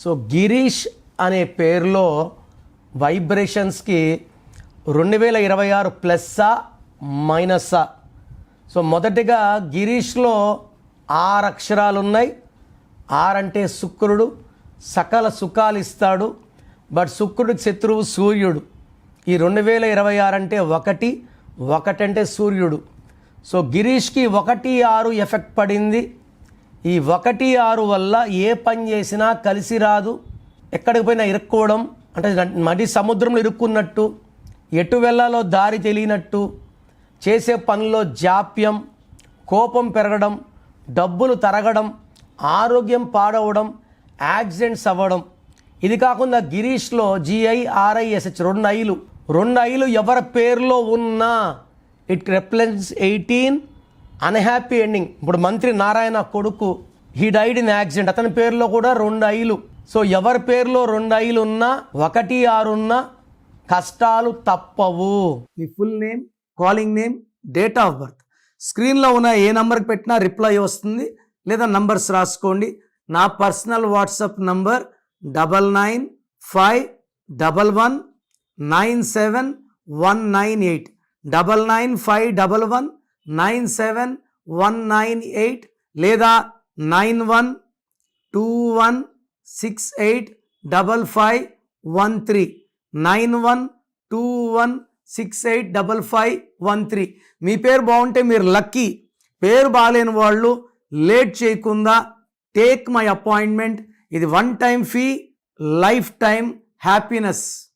So Girish అనే పేరులో వైబ్రేషన్స్కి 2026 ప్లస్సా మైనస్సా? So మొదటిగా గిరీష్లో 6 అక్షరాలు ఉన్నాయి. 6 అంటే శుక్రుడు, సకల సుఖాలు ఇస్తాడు. బట్ శుక్రుడికి శత్రువు సూర్యుడు. ఈ 2026 అంటే 1 అంటే సూర్యుడు. సో గిరీష్కి 1-6 ఎఫెక్ట్ పడింది. ఈ 1-6 వల్ల ఏ పని చేసినా కలిసి రాదు. ఎక్కడికి పోయినా ఇరుక్కోవడం, అంటే నది సముద్రంలో ఇరుక్కున్నట్టు, ఎటు వెళ్ళాలో దారి తెలియనట్టు, చేసే పనిలో జాప్యం, కోపం పెరగడం, డబ్బులు తరగడం, ఆరోగ్యం పాడవడం, యాక్సిడెంట్స్ అవ్వడం. ఇది కాకుండా గిరీష్లో GIRISH 2 ఐలు ఎవరి పేరులో ఉన్నా ఇట్ రిప్రజెంట్స్ 18 అన్హ్యాపీ ఎండింగ్. ఇప్పుడు మంత్రి నారాయణ కొడుకు హీ డైడ్ ఇన్ యాక్సిడెంట్, అతని పేరులో కూడా 2 ఐలు. సో ఎవరి పేరులో 2 ఐలు ఉన్నా, 1-6 ఉన్నా కష్టాలు తప్పవు. మీ full name, calling name, date of birth స్క్రీన్లో ఉన్న ఏ నంబర్కి పెట్టినా రిప్లై వస్తుంది. లేదా నంబర్స్ రాసుకోండి. నా పర్సనల్ వాట్సాప్ నంబర్ 9951197198 9951197198 లేదా 9121685513 9121685513. మీ పేరు బాగుంటే మీరు లక్కీ. పేరు బాగాలేని వాళ్ళు లేట్ చేయకుండా టేక్ మై అపాయింట్మెంట్. ఇది 1 time fee, life time happiness.